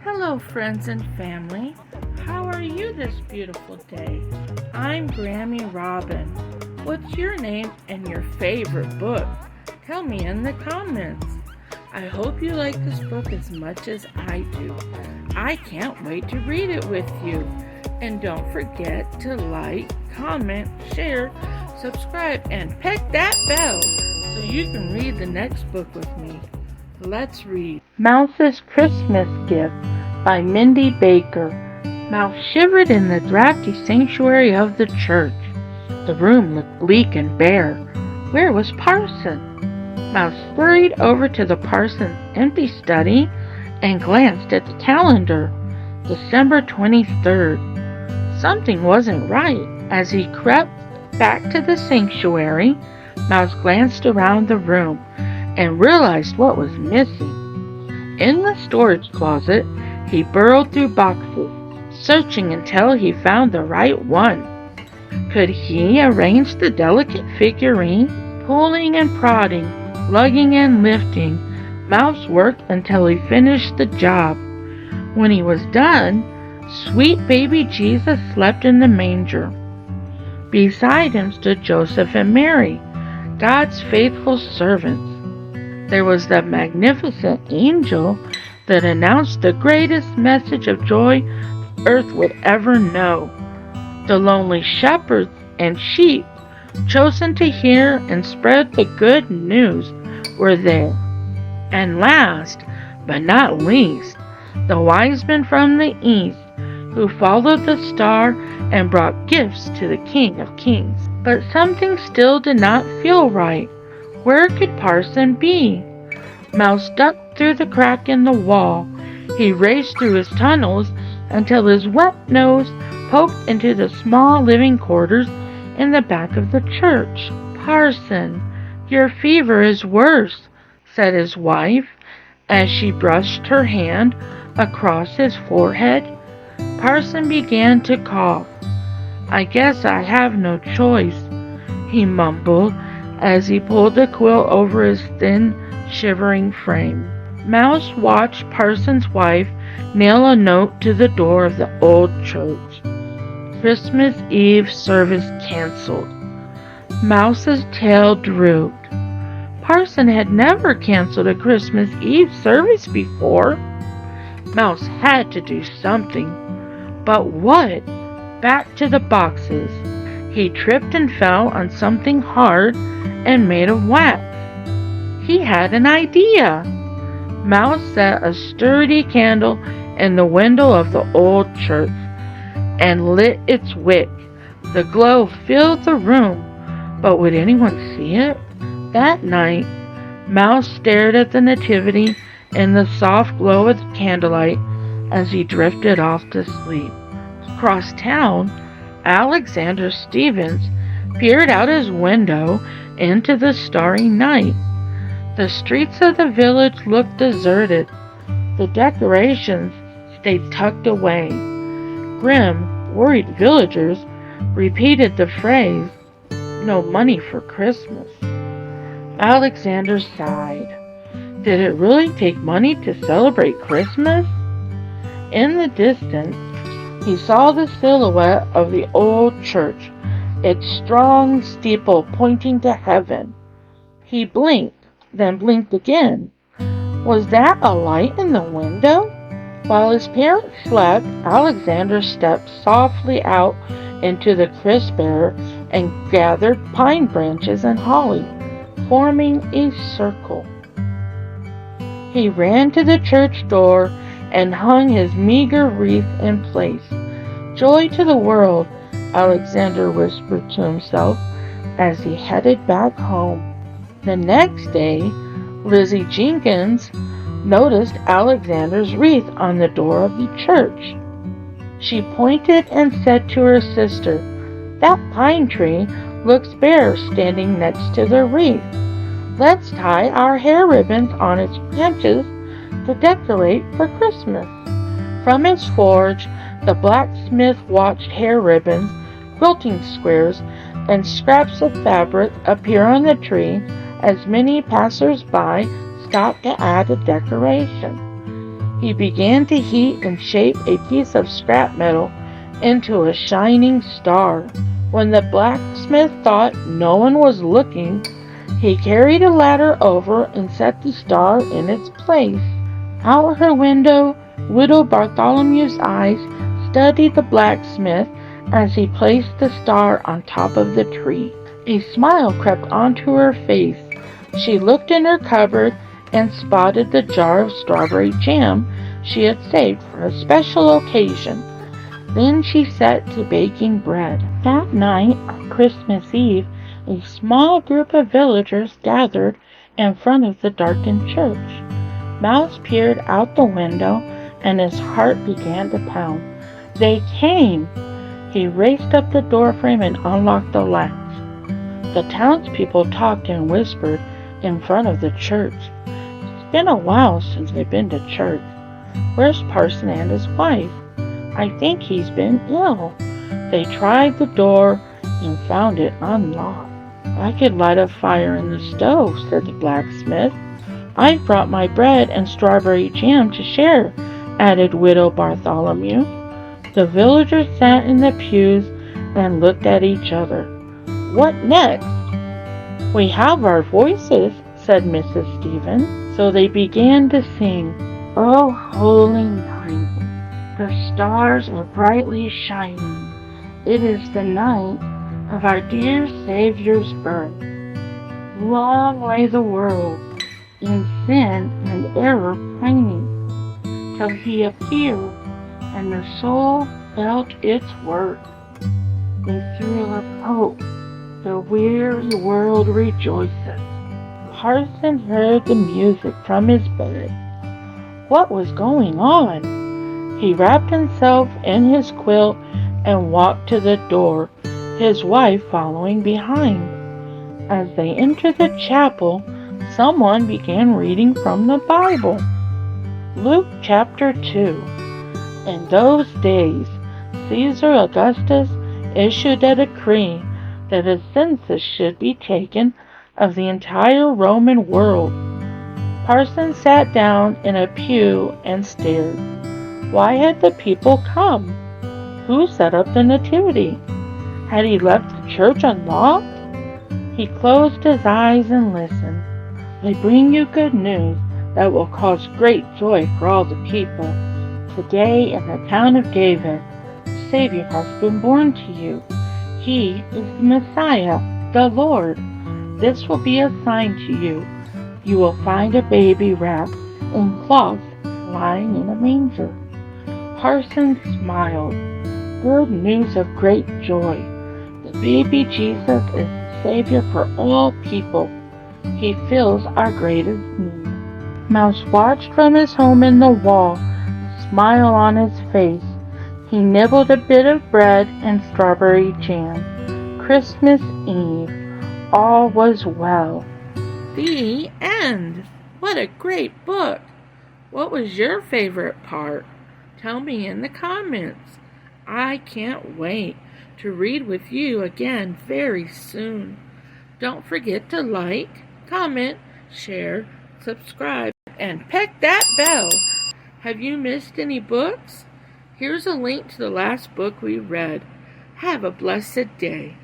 Hello, friends and family. How are you this beautiful day? I'm Grammy Robin. What's your name and your favorite book? Tell me in the comments. I hope you like this book as much as I do. I can't wait to read it with you. And don't forget to like, comment, share, subscribe, and peck that bell so you can read the next book with me. Let's read Mouse's Christmas Gift by Mindy Baker. Mouse shivered in the drafty sanctuary of the church. The room looked bleak and bare. Where was Parson? Mouse scurried over to the parson's empty study and glanced at the calendar. December 23rd. Something wasn't right. As he crept back to the sanctuary, Mouse glanced around the room and realized what was missing. In the storage closet, he burrowed through boxes, searching until he found the right one. Could he arrange the delicate figurine? Pulling and prodding, lugging and lifting, Mouse worked until he finished the job. When he was done, sweet baby Jesus slept in the manger. Beside him stood Joseph and Mary, God's faithful servants. There was the magnificent angel that announced the greatest message of joy earth would ever know. The lonely shepherds and sheep, chosen to hear and spread the good news, were there. And last, but not least, the wise men from the east, who followed the star and brought gifts to the King of Kings. But something still did not feel right. Where could Parson be? Mouse ducked through the crack in the wall. He raced through his tunnels until his wet nose poked into the small living quarters in the back of the church. Parson, your fever is worse, said his wife as she brushed her hand across his forehead. Parson began to cough. I guess I have no choice, he mumbled as he pulled the quilt over his thin, shivering frame. Mouse watched Parson's wife nail a note to the door of the old church. Christmas Eve service canceled. Mouse's tail drooped. Parson had never canceled a Christmas Eve service before. Mouse had to do something. But what? Back to the boxes. He tripped and fell on something hard and made of wax. He had an idea. Mouse set a sturdy candle in the window of the old church and lit its wick. The glow filled the room, but would anyone see it? That night, Mouse stared at the nativity in the soft glow of the candlelight as he drifted off to sleep. Across town, Alexander Stevens peered out his window into the starry night. The streets of the village looked deserted. The decorations stayed tucked away. Grim, worried villagers repeated the phrase, "No money for Christmas." Alexander sighed. Did it really take money to celebrate Christmas? In the distance, he saw the silhouette of the old church, its strong steeple pointing to heaven. He blinked, then blinked again. Was that a light in the window? While his parents slept, Alexander stepped softly out into the crisp air and gathered pine branches and holly, forming a circle. He ran to the church door and hung his meager wreath in place. Joy to the world, Alexander whispered to himself as he headed back home. The next day, Lizzie Jenkins noticed Alexander's wreath on the door of the church. She pointed and said to her sister, "That pine tree looks bare standing next to the wreath. Let's tie our hair ribbons on its branches to decorate for Christmas." From his forge, the blacksmith watched hair ribbons, quilting squares, and scraps of fabric appear on the tree as many passers-by stopped to add a decoration. He began to heat and shape a piece of scrap metal into a shining star. When the blacksmith thought no one was looking, he carried a ladder over and set the star in its place. Out her window, Widow Bartholomew's eyes studied the blacksmith as he placed the star on top of the tree. A smile crept onto her face. She looked in her cupboard and spotted the jar of strawberry jam she had saved for a special occasion. Then she set to baking bread. That night, on Christmas Eve, a small group of villagers gathered in front of the darkened church. Mouse peered out the window, and his heart began to pound. They came! He raced up the doorframe and unlocked the latch. The townspeople talked and whispered in front of the church. It's been a while since they've been to church. Where's Parson and his wife? I think he's been ill. They tried the door and found it unlocked. I could light a fire in the stove, said the blacksmith. I've brought my bread and strawberry jam to share, added Widow Bartholomew. The villagers sat in the pews and looked at each other. What next? We have our voices, said Mrs. Stevens. So they began to sing, Oh, holy night, the stars are brightly shining. It is the night of our dear Savior's birth. Long lay the world in sin and error pining, till he appeared, and the soul felt its worth. A thrill of hope, the weary world rejoices. Parson heard the music from his bed. What was going on? He wrapped himself in his quilt and walked to the door, his wife following behind. As they entered the chapel, someone began reading from the Bible. Luke chapter 2. In those days, Caesar Augustus issued a decree that a census should be taken of the entire Roman world. Parson sat down in a pew and stared. Why had the people come? Who set up the nativity? Had he left the church unlocked? He closed his eyes and listened. I bring you good news that will cause great joy for all the people. Today in the town of David, a Savior has been born to you. He is the Messiah, the Lord. This will be a sign to you. You will find a baby wrapped in cloth lying in a manger. Parson smiled. Good news of great joy. The baby Jesus is the Savior for all people. He fills our greatest need. Mouse watched from his home in the wall, a smile on his face. He nibbled a bit of bread and strawberry jam. Christmas Eve. All was well. The end. What a great book. What was your favorite part? Tell me in the comments. I can't wait to read with you again very soon. Don't forget to like, comment, share, subscribe, and peck that bell. Have you missed any books? Here's a link to the last book we read. Have a blessed day.